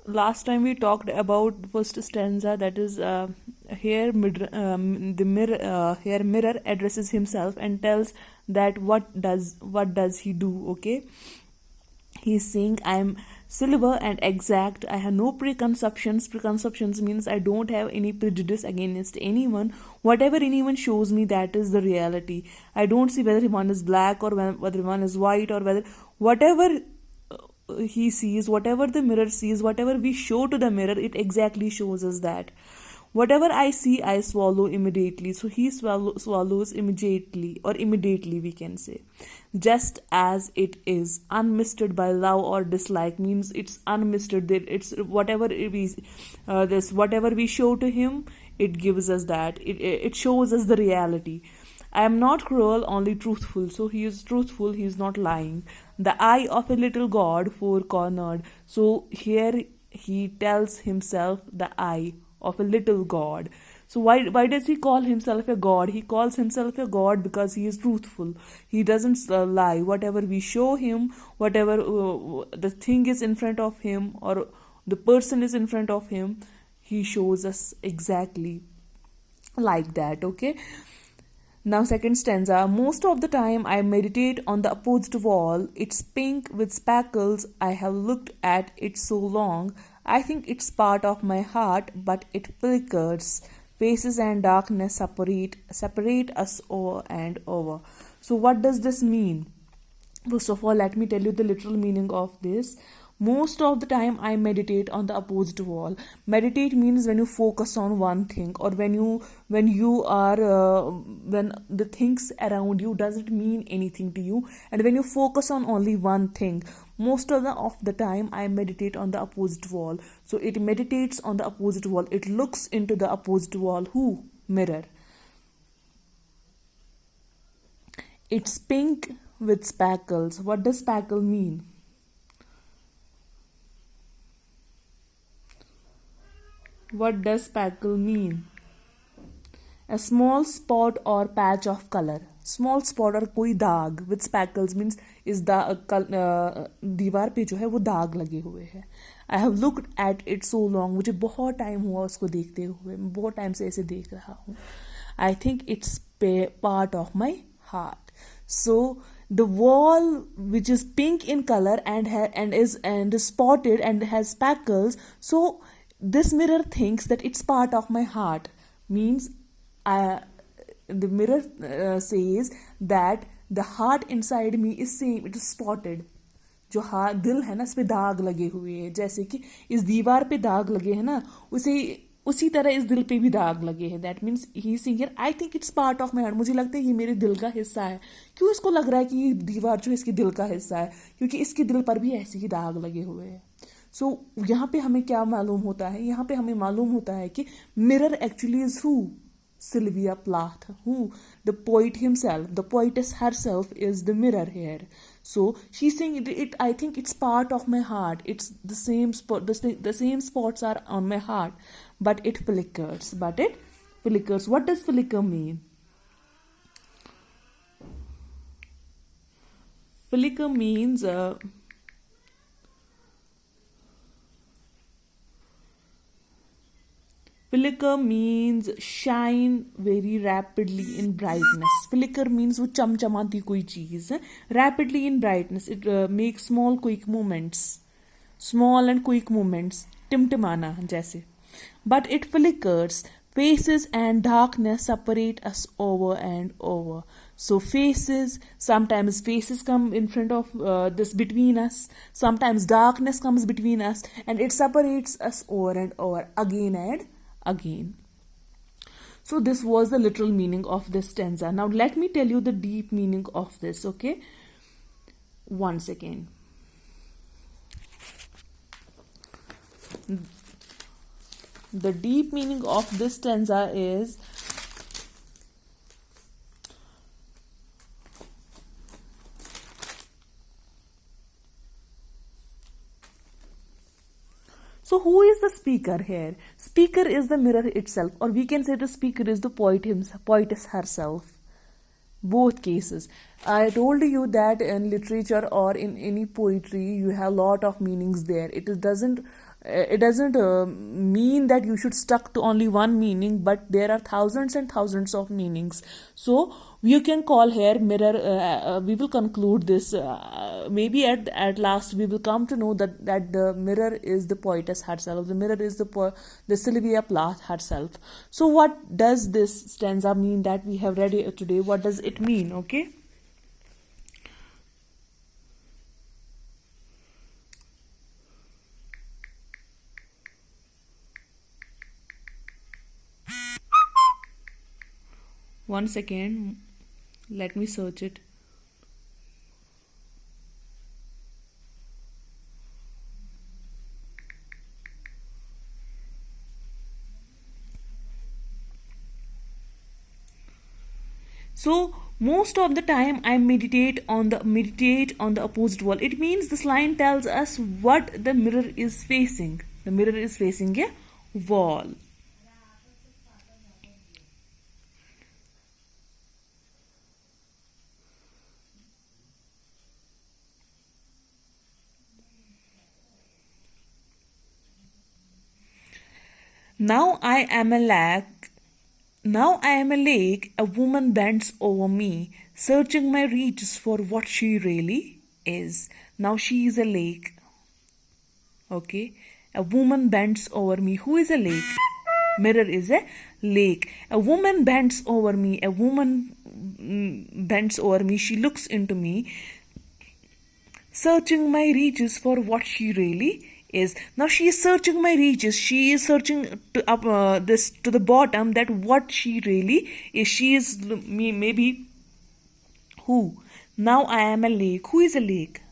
last time we talked about the first stanza, that is here mirror addresses himself and tells that what does he do. Okay, he's saying, I'm silver and exact. I have no preconceptions. Preconceptions means I don't have any prejudice against anyone. Whatever anyone shows me, that is the reality. I don't see whether one is black or whether one is white, or whether whatever he sees, whatever the mirror sees, whatever we show to the mirror, it exactly shows us that. Whatever I see, I swallow immediately. So he swallows immediately, or immediately we can say. Just as it is, unmisted by love or dislike, means it's unmisted. That it's whatever we show to him, it gives us that. It shows us the reality. I am not cruel, only truthful. So he is truthful, he is not lying. The eye of a little god, four cornered. So here he tells himself the eye of a little god. So why does he call himself a god? He calls himself a god because he is truthful. He doesn't lie. Whatever we show him, whatever the thing is in front of him, or the person is in front of him, he shows us exactly like that. Okay. Now, second stanza. Most of the time I meditate on the opposite wall. It's pink with spackles. I have looked at it so long. I think it's part of my heart, but it flickers. Faces and darkness separate us over and over. So, what does this mean? First of all, let me tell you the literal meaning of this. Most of the time I meditate on the opposite wall. Meditate means when you focus on one thing, or when the things around you doesn't mean anything to you, and when you focus on only one thing. Most of the time I meditate on the opposite wall. So it meditates on the opposite wall. It looks into the opposite wall. Who? Mirror. It's pink with spackles. What does spackle mean? What does speckle mean? A small spot or patch of color. Small spot और कोई दाग with speckles means इस दीवार पे जो है वो दाग लगे हुए हैं. I have looked at it so long. मुझे बहुत टाइम हुआ उसको देखते हुए. मैं बहुत टाइम से ऐसे देख रहा हूँ. I think it's part of my heart. So the wall which is pink in color and is spotted and has speckles. So this mirror thinks that it's part of my heart. Means the mirror says that the heart inside me is same. It is spotted. जो दिल है ना, इस पे दाग लगे हुए हैं. जैसे कि इस दीवार पे दाग लगे हैं ना, उसी तरह इस दिल पे भी दाग लगे हैं. That means he sing here, I think it's part of my heart. मुझे लगता है ये मेरे दिल का हिस्सा है. क्यों इसको लग रहा है कि ये दीवार जो है इसके दिल का हिस्सा है? क्योंकि इसके दिल पर भी ऐसे ही दाग लगे हुए हैं. सो यहाँ पे हमें क्या मालूम होता है? यहाँ पे हमें मालूम होता है कि mirror actually is who? Sylvia Plath, who the poet himself, the poetess herself is the mirror here. So she's saying it. I think it's part of my heart. It's the same spot. The same spots are on my heart, but it flickers. What does flicker mean? Flicker means flicker means shine very rapidly in brightness. Flicker means वो चमचमाती कोई चीज है. Rapidly in brightness, it makes small and quick movements. टिमटिमाना जैसे. But it flickers. Faces and darkness separate us over and over. So sometimes faces come in front of this between us. Sometimes darkness comes between us, and it separates us over and over again and again. So this was the literal meaning of this stanza. Now let me tell you the deep meaning of this. Okay, once again. The deep meaning of this stanza is so who is the speaker here? Speaker is the mirror itself, or we can say the speaker is the poetess herself. Both cases. I told you that in literature or in any poetry you have a lot of meanings there. It doesn't it doesn't mean that you should stuck to only one meaning, but there are thousands and thousands of meanings. So you can call here mirror. We will conclude this. Maybe at last we will come to know that the mirror is the poetess herself. The mirror is the Sylvia Plath herself. So what does this stanza mean that we have read today? What does it mean? Okay. One second, let me search it. So most of the time I meditate on the opposite wall. It means this line tells us what the mirror is facing. The mirror is facing a wall. Now I am a lake. Now I am a lake. A woman bends over me, searching my reaches for what she really is. Now she is a lake. Okay. A woman bends over me. Who is a lake? Mirror is a lake. A woman bends over me. A woman bends over me. She looks into me, searching my reaches for what she really is. Now she is searching my reaches. She is searching to up this to the bottom, that what she really is. She is maybe who. Now I am a lake. Who is a lake?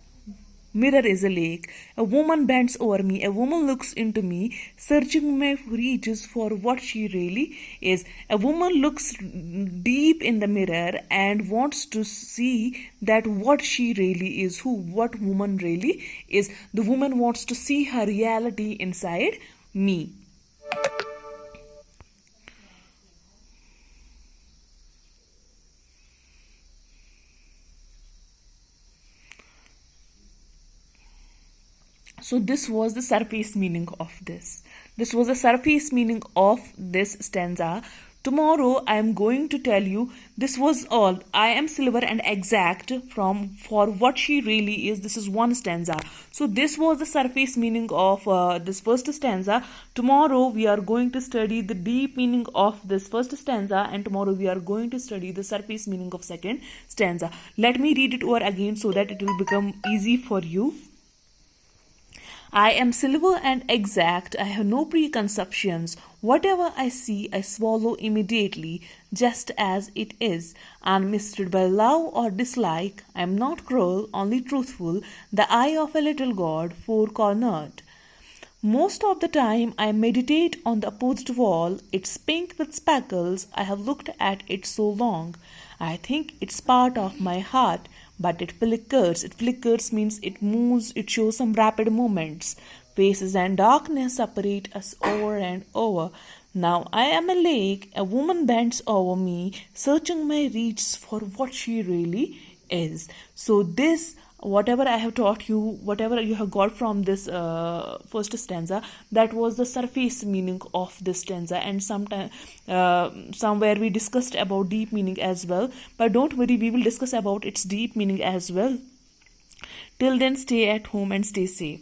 Mirror is a lake. A woman bends over me. A woman looks into me, searching my reaches for what she really is. A woman looks deep in the mirror and wants to see that what she really is, what woman really is. The woman wants to see her reality inside me. So this was the surface meaning of this. This was the surface meaning of this stanza. Tomorrow I am going to tell you this was all. I am silver and exact for what she really is. This is one stanza. So this was the surface meaning of this first stanza. Tomorrow we are going to study the deep meaning of this first stanza, and tomorrow we are going to study the surface meaning of second stanza. Let me read it over again so that it will become easy for you. I am silver and exact. I have no preconceptions. Whatever I see, I swallow immediately, just as it is. Unmisted by love or dislike, I am not cruel, only truthful, the eye of a little god, four-cornered. Most of the time, I meditate on the opposite wall. It's pink with speckles. I have looked at it so long. I think it's part of my heart, but it flickers. It flickers means it moves, it shows some rapid movements. Faces and darkness separate us over and over. Now I am a lake. A woman bends over me, searching my reaches for what she really is. So this, whatever I have taught you, whatever you have got from this first stanza, that was the surface meaning of this stanza. And somewhere we discussed about deep meaning as well, but don't worry, we will discuss about its deep meaning as well. Till then, stay at home and stay safe.